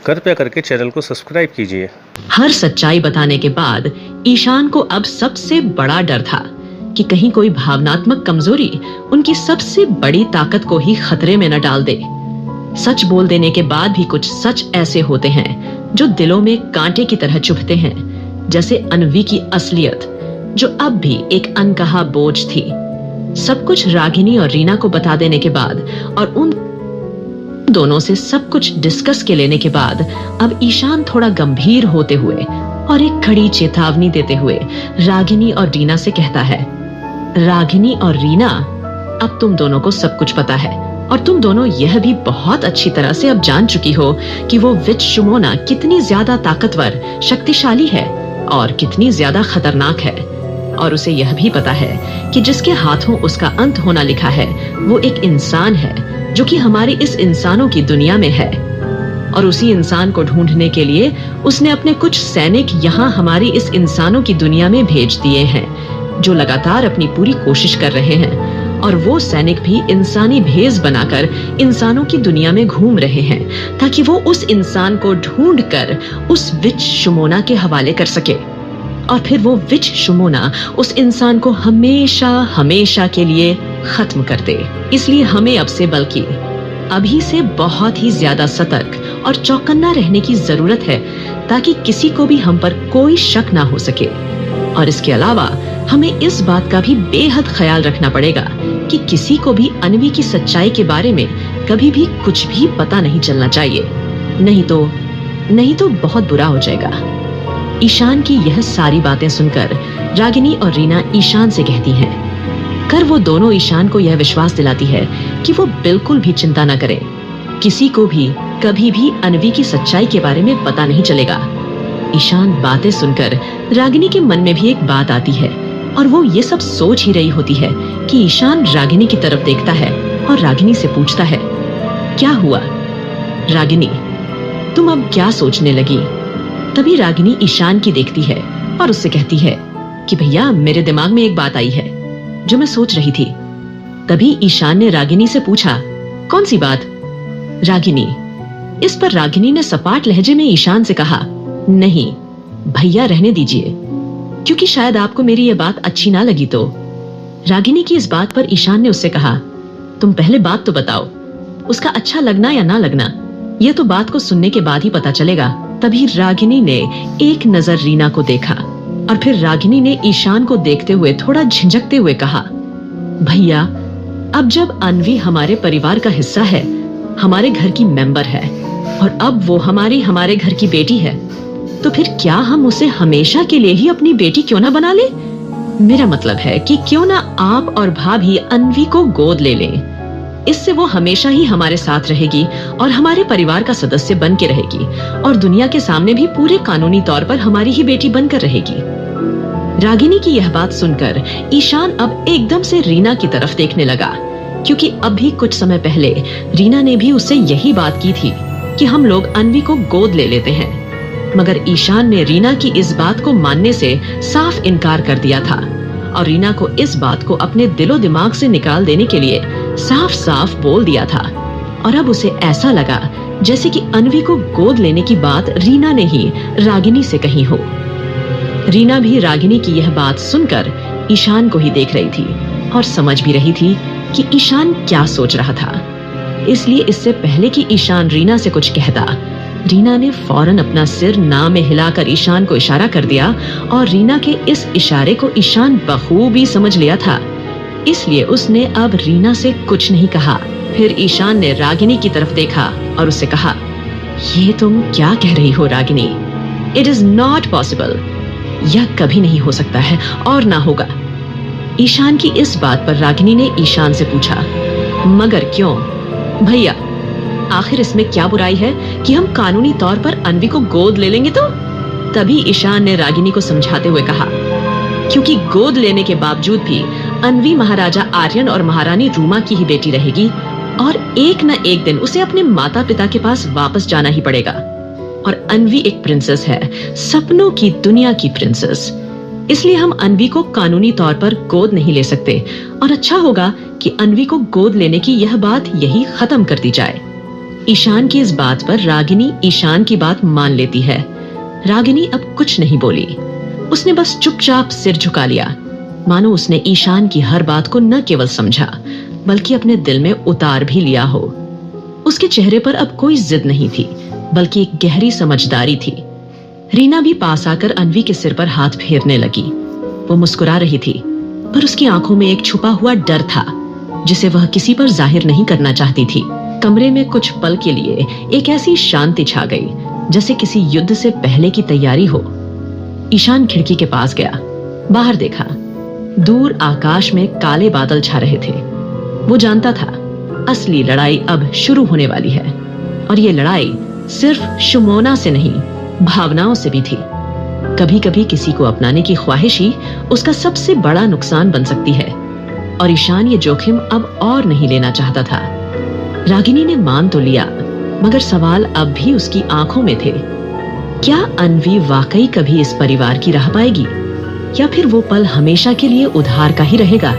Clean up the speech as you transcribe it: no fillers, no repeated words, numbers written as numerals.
कृपया करके चैनल को सब्सक्राइब कीजिए। हर सच्चाई बताने के बाद ईशान को अब सबसे बड़ा डर था कि कहीं कोई भावनात्मक कमजोरी उनकी सबसे बड़ी ताकत को ही खतरे में न डाल दे। सच बोल देने के बाद भी कुछ सच ऐसे होते हैं जो दिलों में कांटे की तरह चुभते हैं, जैसे अनवी की असलियत, जो अब भी एक अनकहा बोझ थी। सब कुछ रागिनी और रीना को बता देने के बाद और उन दोनों से सब कुछ डिस्कस के लेने के बाद अब ईशान थोड़ा गंभीर होते हुए और एक कड़ी चेतावनी देते हुए रागिनी और रीना से कहता है, रागिनी और रीना, अब तुम दोनों को सब कुछ पता है और तुम दोनों यह भी बहुत अच्छी तरह से अब जान चुकी हो कि वो विच शुमोना कितनी ज्यादा ताकतवर, शक्तिशाली है और कितनी ज्यादा खतरनाक है। और उसे यह भी पता है कि जिसके हाथों उसका अंत होना लिखा है वो एक इंसान है जो कि हमारी इस इंसानों की दुनिया में है। और उसी इंसान को ढूंढने के लिए उसने अपने कुछ सैनिक यहाँ हमारी इस इंसानों की दुनिया में भेज दिए हैं, जो लगातार अपनी पूरी कोशिश कर रहे हैं। और वो सैनिक भी इंसानी भेष बनाकर इंसानों की दुनिया में घूम रहे हैं ताकि वो उस इंसान को ढूंढकर उस विच शुमोना के हवाले कर सके और फिर वो विच शुमोना उस इंसान को हमेशा हमेशा के लिए खत्म कर दे। इसलिए हमें अब से बल्कि अभी से बहुत ही ज्यादा सतर्क और चौकन्ना रहने की जरूरत है ताकि किसी को भी हम पर कोई शक ना हो सके। और इसके अलावा हमें इस बात का भी बेहद ख्याल रखना पड़ेगा कि किसी को भी अनवी की सच्चाई के बारे में कभी भी कुछ भी पता नहीं चलना चाहिए, नहीं तो बहुत बुरा हो जाएगा। ईशान की यह सारी बातें सुनकर रागिनी और रीना ईशान से कहती हैं, कर वो दोनों ईशान को यह विश्वास दिलाती है कि वो बिल्कुल भी चिंता न करे, किसी को भी कभी भी अनवी की सच्चाई के बारे में पता नहीं चलेगा। ईशान बातें सुनकर रागिनी के मन में भी एक बात आती है और वो ये सब सोच ही रही होती है कि ईशान रागिनी की तरफ देखता है और रागिनी से पूछता है, क्या हुआ रागिनी, तुम अब क्या सोचने लगी? तभी रागिनी ईशान की देखती है और उससे कहती है कि भैया, मेरे दिमाग में एक बात आई है जो मैं सोच रही थी। तभी ईशान ने रागिनी से पूछा, कौन सी बात? रागिनी। इस पर रागिनी ने सपाट लहजे में ईशान से कहा, नहीं भैया, रहने दीजिए, क्योंकि शायद आपको मेरी यह बात अच्छी ना लगी तो। रागिनी की इस बात पर ईशान ने उससे कहा, तुम पहले बात तो बताओ, उसका अच्छा लगना या ना लगना यह तो बात को सुनने के बाद ही पता चलेगा। तभी रागिनी ने एक नजर रीना को देखा और फिर रागिनी ने ईशान को देखते हुए थोड़ा झिझकते हुए कहा, भैया, अब जब अनवी हमारे परिवार का हिस्सा है, हमारे घर की मेंबर है और अब वो हमारे घर की बेटी है, तो फिर क्या हम उसे हमेशा के लिए ही अपनी बेटी क्यों ना बना ले? मेरा मतलब है कि क्यों ना आप और भाभी अनवी को गोद ले लें। इससे वो हमेशा ही हमारे साथ रहेगी और हमारे परिवार का सदस्य बन के रहेगी और दुनिया के सामने भी पूरे कानूनी तौर पर हमारी ही बेटी बनकर रहेगी। रागिनी की यह बात सुनकर ईशान अब एकदम से रीना की तरफ देखने लगा, क्योंकि अभी कुछ समय पहले रीना ने भी उससे यही बात की थी कि हम लोग अनवी को गोद ले लेते हैं। मगर ईशान ने रीना की इस बात को मानने से साफ इनकार कर दिया था और रीना को इस बात को अपने दिलो दिमाग से निकाल देने के लिए साफ साफ बोल दिया था। और अब उसे ऐसा लगा जैसे कि अनवी को गोद लेने की बात रीना ने ही रागिनी से कही हो। रीना भी रागिनी की यह बात सुनकर ईशान को ही देख रही थी और समझ भी रही थी कि ईशान क्या सोच रहा था। इसलिए इससे पहले कि ईशान रीना से कुछ कहता, रीना ने फौरन अपना सिर ना में हिलाकर ईशान को इशारा कर दिया और रीना के इस इशारे को ईशान बखूबी समझ लिया था। इसलिए उसने अब रीना से कुछ नहीं कहा। फिर ईशान ने रागिनी की तरफ देखा और उससे कहा, ये तुम क्या कह रही हो Ragini? It is not possible, यह कभी नहीं हो सकता है और ना होगा। ईशान की इस बात पर रागिनी ने ईशान से पूछा, मगर क्यों भैया, आखिर इसमें क्या बुराई है कि हम कानूनी तौर पर अनवी को गोद ले लेंगे तो? तभी ईशान ने रागिनी को समझाते हुए कहा, क्योंकि गोद लेने के बावजूद भी अनवी महाराजा आर्यन और महारानी रूमा की ही बेटी रहेगी और एक न एक दिन उसे अपने माता पिता के पास वापस जाना ही पड़ेगा। और अनवी एक प्रिंसेस है, सपनों की दुनिया की प्रिंसेस। इसलिए हम अनवी को कानूनी तौर पर गोद नहीं ले सकते और अच्छा होगा कि अनवी को गोद लेने की यह बात यही खत्म कर दी जाए। ईशान की इस बात पर रागिनी ईशान की बात मान लेती है। रागिनी अब कुछ नहीं बोली, उसने बस चुपचाप सिर झुका लिया, मानो उसने ईशान की हर बात को न केवल समझा बल्कि अपने दिल में उतार भी लिया हो। उसके चेहरे पर अब कोई जिद नहीं थी, बल्कि एक गहरी समझदारी थी। रीना भी पास आकर अन्वी के सिर पर हाथ फेरने लगी। वो मुस्कुरा रही थी, पर उसकी आंखों में एक छुपा हुआ डर था जिसे वह किसी पर जाहिर नहीं करना चाहती थी। कमरे में कुछ पल के लिए एक ऐसी शांति छा गई जैसे किसी युद्ध से पहले की तैयारी हो। ईशान खिड़की के पास गया, बाहर देखा। दूर आकाश में काले बादल छा रहे थे। वो जानता था असली लड़ाई अब शुरू होने वाली है, और ये लड़ाई सिर्फ शुमोना से नहीं, भावनाओं से भी थी। कभी कभी किसी को अपनाने की ख्वाहिश ही उसका सबसे बड़ा नुकसान बन सकती है, और ईशान ये जोखिम अब और नहीं लेना चाहता था। रागिनी ने मान तो लिया, मगर सवाल अब भी उसकी आंखों में थे। क्या अन्वी वाकई कभी इस परिवार की रह पाएगी, या फिर वो पल हमेशा के लिए उधार का ही रहेगा?